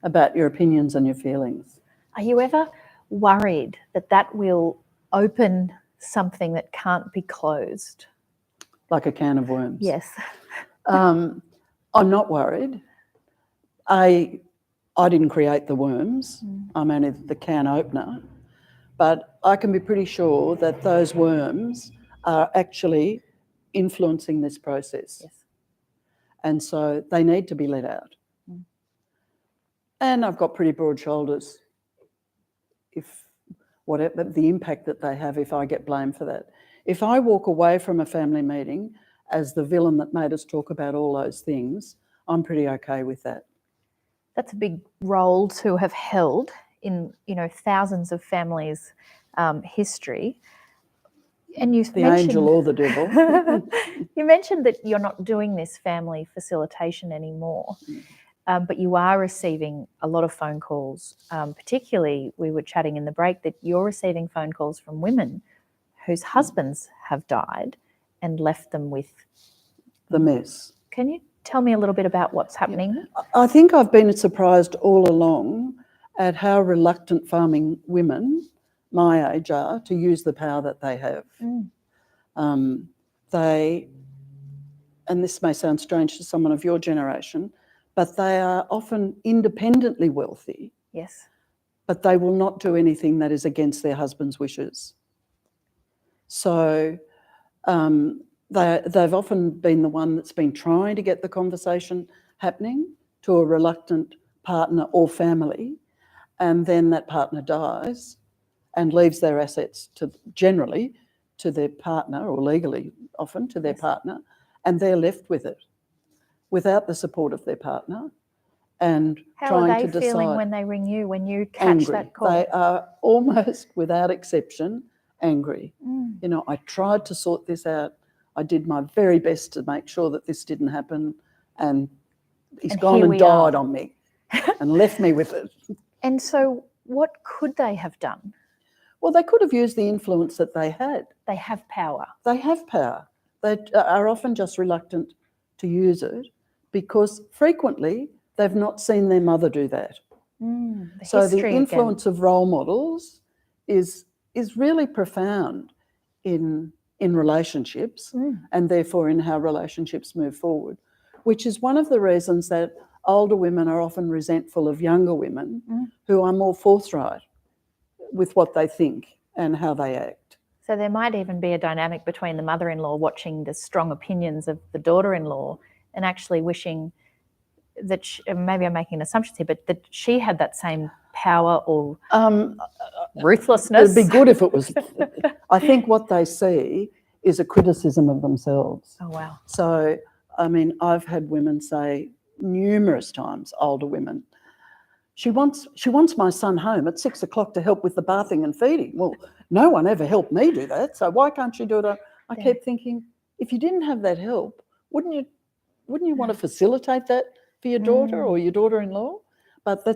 about your opinions and your feelings. Are you ever worried that will open something that can't be closed? Like a can of worms? Yes. I'm not worried. I didn't create the worms. I'm only the can opener. But I can be pretty sure that those worms are actually influencing this process. Yes. And so they need to be let out. And I've got pretty broad shoulders, if whatever the impact that they have, if I get blamed for that. If I walk away from a family meeting as the villain that made us talk about all those things, I'm pretty okay with that. That's a big role to have held in, thousands of families' history. And you The angel or the devil. You mentioned that you're not doing this family facilitation anymore, but you are receiving a lot of phone calls. Particularly, we were chatting in the break that you're receiving phone calls from women whose husbands have died and left them with The mess. Can you tell me a little bit about what's happening? I think I've been surprised all along at how reluctant farming women my age are to use the power that they have. They, and this may sound strange to someone of your generation, but they are often independently wealthy, Yes. but they will not do anything that is against their husband's wishes. So they've often been the one that's been trying to get the conversation happening to a reluctant partner or family, and then that partner dies and leaves their assets generally to their partner, or legally often to their partner, and they're left with it without the support of their partner and How trying are to they decide. feeling when they ring you, when you catch Angry. that call? They are almost without exception angry. I tried to sort this out. I did my very best to make sure that this didn't happen, and he's gone here and we died are. on me and left me with it. And so what could they have done? Well, they could have used the influence that they had. They have power. They have power. They are often just reluctant to use it because frequently they've not seen their mother do that. So the influence of role models is really profound in relationships and therefore in how relationships move forward, which is one of the reasons that older women are often resentful of younger women who are more forthright with what they think and how they act. So there might even be a dynamic between the mother-in-law watching the strong opinions of the daughter-in-law and actually wishing that maybe I'm making assumptions here, but that she had that same power or ruthlessness. It'd be good if it was. I think what they see is a criticism of themselves. Oh, wow. So, I mean, I've had women say numerous times, older women, she wants my son home at 6 o'clock to help with the bathing and feeding. Well, no one ever helped me do that, so why can't she do it? I kept thinking, if you didn't have that help, wouldn't you want to facilitate that for your daughter or your daughter-in-law? But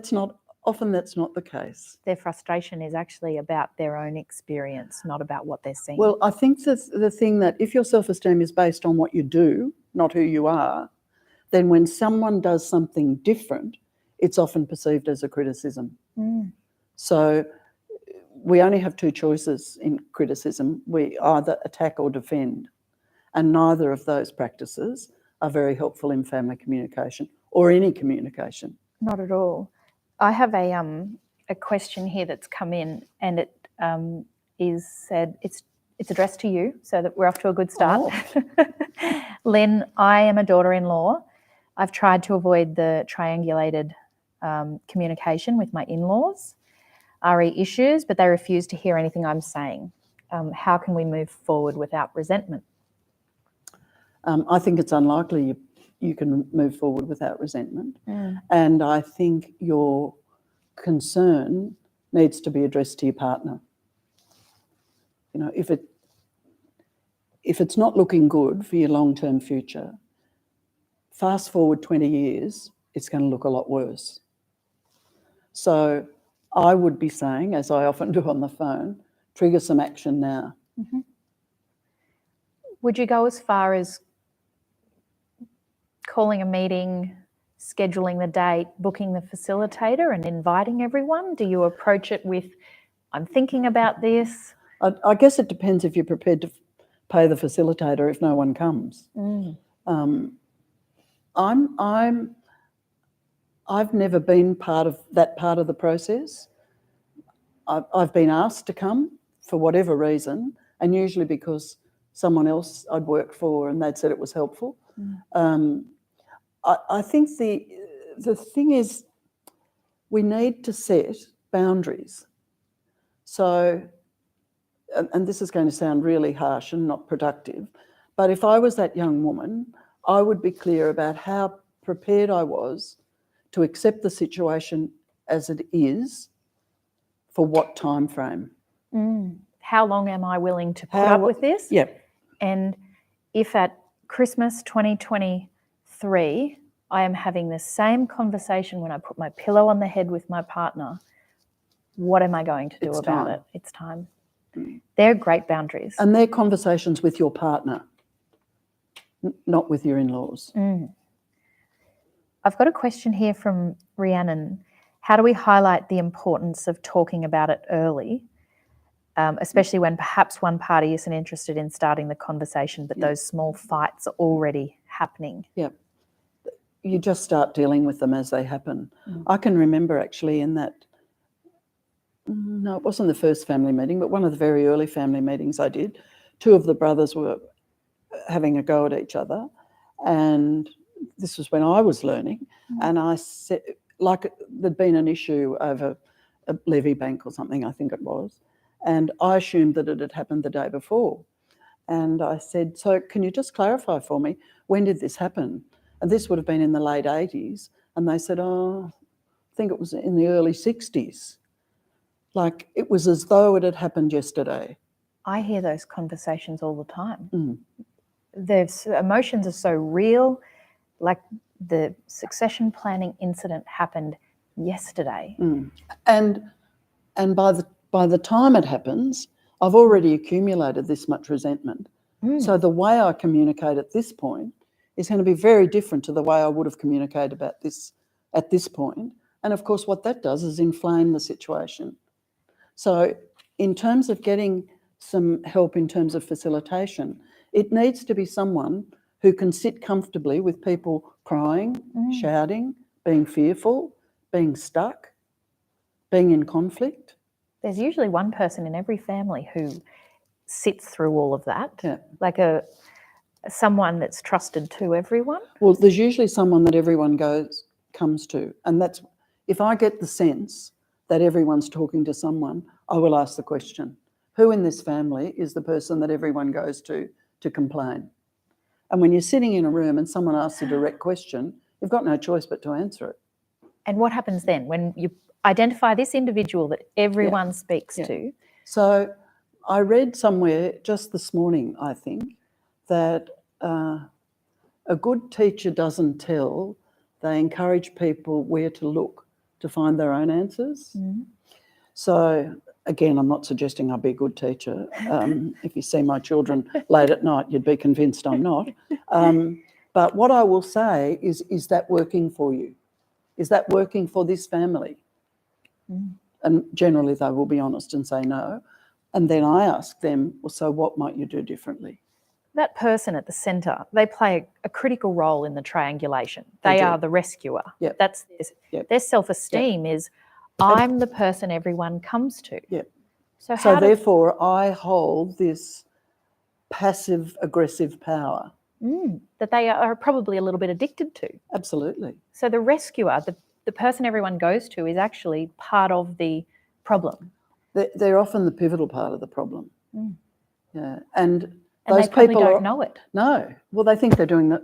often that's not the case. Their frustration is actually about their own experience, not about what they're seeing. Well, I think that's the thing, that if your self-esteem is based on what you do, not who you are, then when someone does something different, it's often perceived as a criticism. So we only have two choices in criticism. We either attack or defend, and neither of those practices are very helpful in family communication or any communication. Not at all. I have a question here that's come in, and it is said, it's addressed to you, so that we're off to a good start. Lyn, I am a daughter-in-law. I've tried to avoid the triangulated communication with my in-laws, RE issues, but they refuse to hear anything I'm saying. How can we move forward without resentment? I think it's unlikely you can move forward without resentment. And I think your concern needs to be addressed to your partner. If it's not looking good for your long-term future, fast forward 20 years, it's going to look a lot worse. So I would be saying, as I often do on the phone, trigger some action now. Would you go as far as calling a meeting, scheduling the date, booking the facilitator and inviting everyone? Do you approach it with, I'm thinking about this? I guess it depends if you're prepared to pay the facilitator if no one I've never been part of the process. I've been asked to come for whatever reason, and usually because someone else I'd worked for and they'd said it was helpful. I think the thing is we need to set boundaries. So, and this is going to sound really harsh and not productive, but if I was that young woman, I would be clear about how prepared I was to accept the situation as it is for what time frame. How long am I willing to put up with this? Yep. And if at Christmas 2023, I am having the same conversation when I put my pillow on the head with my partner, what am I going to do It's about time. it? It's time. They're great boundaries. And they're conversations with your partner, not with your in-laws. I've got a question here from Rhiannon. How do we highlight the importance of talking about it early, especially when perhaps one party isn't interested in starting the conversation, but those small fights are already happening? Yeah. You just start dealing with them as they happen. I can remember actually in that, no, it wasn't the first family meeting, but one of the very early family meetings I did, two of the brothers were having a go at each other, and this was when I was learning, and I said, like there'd been an issue over a levy bank or something, I think it was, and I assumed that it had happened the day before. And I said, so can you just clarify for me, when did this happen? And this would have been in the late 80s. And they said, oh, I think it was in the early 60s. Like it was as though it had happened yesterday. I hear those conversations all the time. There's emotions are so real, like the succession planning incident happened yesterday. And by the time it happens, I've already accumulated this much resentment. So the way I communicate at this point is going to be very different to the way I would have communicated about this at this point. And of course, what that does is inflame the situation. So in terms of getting some help in terms of facilitation, it needs to be someone who can sit comfortably with people crying, shouting, being fearful, being stuck, being in conflict. There's usually one person in every family who sits through all of that, like someone that's trusted to everyone. Well, there's usually someone that everyone comes to, and that's if I get the sense that everyone's talking to someone, I will ask the question, who in this family is the person that everyone goes to complain? And when you're sitting in a room and someone asks a direct question, you've got no choice but to answer it. And what happens then when you identify this individual that everyone speaks to? So I read somewhere just this morning, I think, that a good teacher doesn't tell, they encourage people where to look to find their own answers. So again, I'm not suggesting I'll be a good teacher. If you see my children late at night, you'd be convinced I'm not. But what I will say is that working for you? Is that working for this family? And generally they will be honest and say no. And then I ask them, well, so what might you do differently? That person at the centre, they play a critical role in the triangulation. They are the rescuer. That's their self-esteem is, I'm the person everyone comes to. So therefore I hold this passive aggressive power. That they are probably a little bit addicted to. Absolutely. So the rescuer, the person everyone goes to, is actually part of the problem. They're often the pivotal part of the problem. Yeah, and those they probably people don't know it. No, well, they think they're doing that,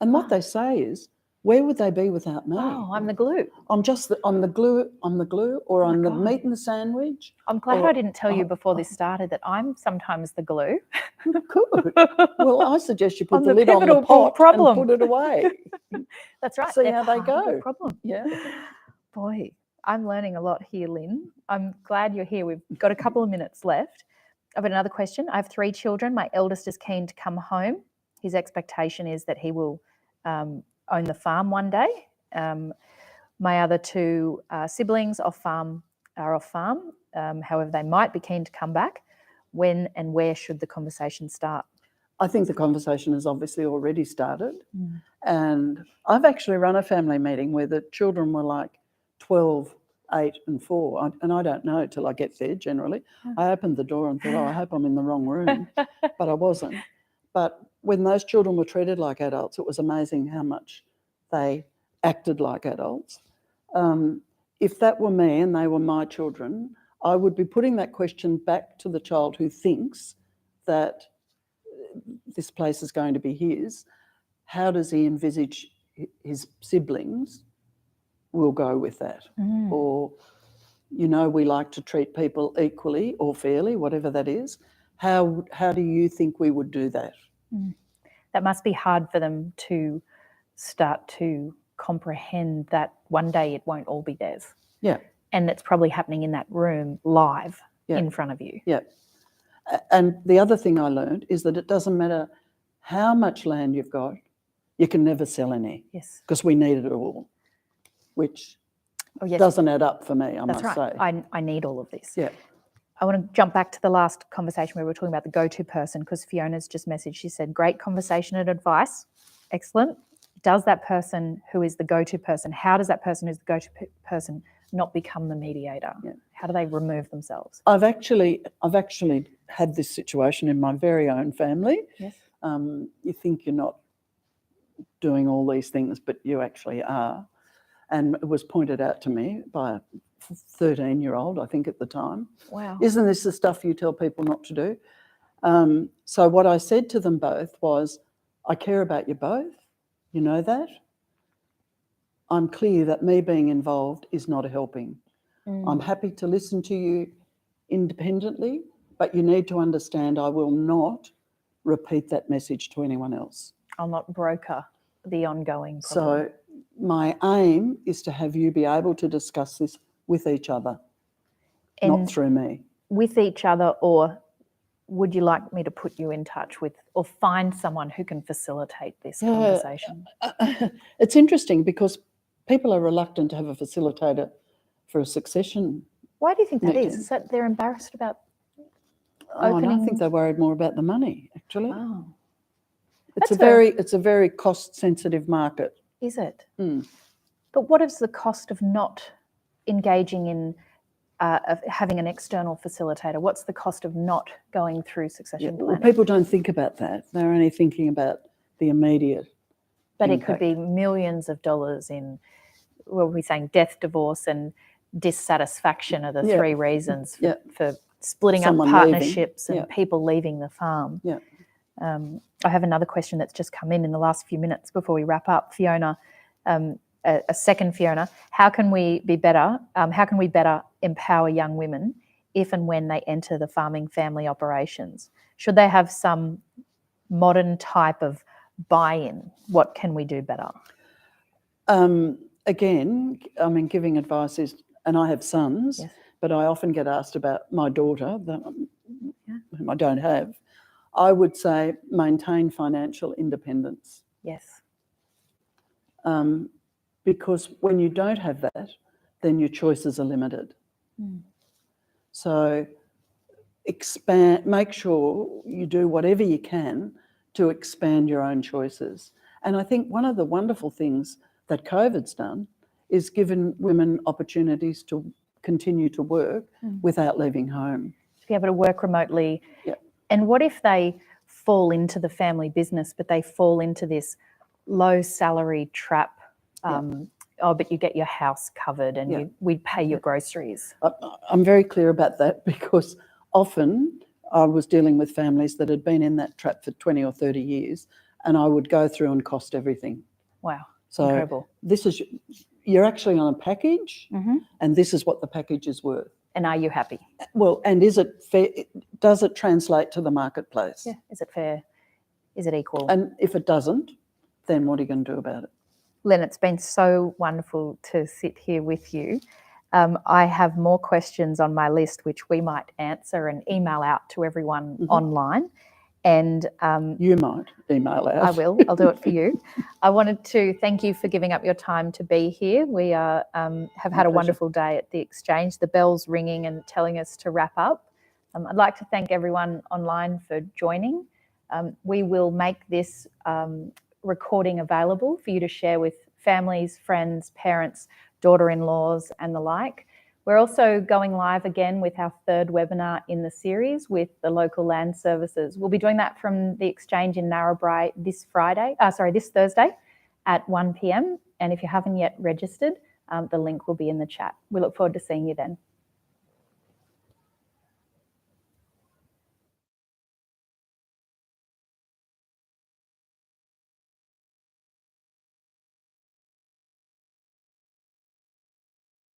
and what they say is, "Where would they be without me? Oh, I'm the glue. I'm the glue, or I'm the meat in the sandwich." I'm glad I didn't tell you before this started that I'm sometimes the glue. Good. Well, I suggest you put the the lid on the pivotal pot problem. and put it away. That's right. See They're how they part of the go. problem. Yeah. Boy, I'm learning a lot here, Lyn. I'm glad you're here. We've got a couple of minutes left. I've got another question. I have 3 children. My eldest is keen to come home. His expectation is that he will own the farm one day. My other 2 siblings are off farm. However, they might be keen to come back. When and where should the conversation start? I think the conversation has obviously already started. Mm. And I've actually run a family meeting where the children were like 12, 8 and 4. And I don't know till I get there generally. I opened the door and thought, oh, I hope I'm in the wrong room. But I wasn't. But when those children were treated like adults, it was amazing how much they acted like adults. If that were me and they were my children, I would be putting that question back to the child who thinks that this place is going to be his. How does he envisage his siblings will go with that? Mm. Or, we like to treat people equally or fairly, whatever that is. How do you think we would do that? Mm. That must be hard for them to start to comprehend that one day it won't all be theirs. Yeah. And it's probably happening in that room live Yeah. in front of you. Yeah. And the other thing I learned is that it doesn't matter how much land you've got, you can never sell any. Yes. Because we need it all, which yes. doesn't add up for me, I That's must right. say. I need all of this. Yeah. I want to jump back to the last conversation where we were talking about the go-to person, because Fiona's just messaged. She said, great conversation and advice. Excellent. Does that person who is the go-to person, how does that person who's the go-to person not become the mediator? Yeah. How do they remove themselves? I've actually had this situation in my very own family. Yes. You think you're not doing all these things, but you actually are. And it was pointed out to me by a 13-year-old, I think at the time. Wow. Isn't this the stuff you tell people not to do? So what I said to them both was, I care about you both. You know that. I'm clear that me being involved is not helping. I'm happy to listen to you independently, but you need to understand I will not repeat that message to anyone else. I'll not broker the ongoing problem. So my aim is to have you be able to discuss this with each other, not through me. With each other, or would you like me to put you in touch with or find someone who can facilitate this conversation? It's interesting because people are reluctant to have a facilitator for a succession. Why do you think that meeting. is? Is that they're embarrassed about Oh, and I opening? think they're worried more about the money, actually. Oh, It's That's a very cost-sensitive market. is it? Mm. But what is the cost of not engaging in of having an external facilitator? What's the cost of not going through succession Well, planning? people don't think about that. They're only thinking about the immediate. But it could impact. be millions of dollars in, well, we're saying death, divorce, and dissatisfaction are the Yeah. three reasons for, Yeah. for splitting Someone up leaving. partnerships and Yeah. people leaving the farm. Yeah. I have another question that's just come in the last few minutes before we wrap up. Fiona, a second Fiona, how can we be better? How can we better empower young women if and when they enter the farming family operations? Should they have some modern type of buy-in? What can we do better? Again, I mean, giving advice is, and I have sons, Yes. but I often get asked about my daughter, whom I don't have. I would say maintain financial independence. Yes. Because when you don't have that, then your choices are limited. Mm. So make sure you do whatever you can to expand your own choices. And I think one of the wonderful things that COVID's done is given women opportunities to continue to work without leaving home. To be able to work remotely. Yeah. And what if they fall into the family business, but they fall into this low salary trap? Oh, but you get your house covered and we pay your groceries. I'm very clear about that because often I was dealing with families that had been in that trap for 20 or 30 years and I would go through and cost everything. Wow, So incredible. You're actually on a package and this is what the package is worth. And are you happy? Well, and is it fair? Does it translate to the marketplace? Yeah. Is it fair? Is it equal? And if it doesn't, then what are you going to do about it? Lyn, it's been so wonderful to sit here with you. I have more questions on my list, which we might answer and email out to everyone online. And you might email out. I will. I'll do it for you. I wanted to thank you for giving up your time to be here. We have had a wonderful day at the Exchange. The bell's ringing and telling us to wrap up. I'd like to thank everyone online for joining. We will make this recording available for you to share with families, friends, parents, daughter-in-laws and the like. We're also going live again with our third webinar in the series with the local land services. We'll be doing that from the Exchange in Narrabri this Thursday at 1 p.m. And if you haven't yet registered, the link will be in the chat. We look forward to seeing you then.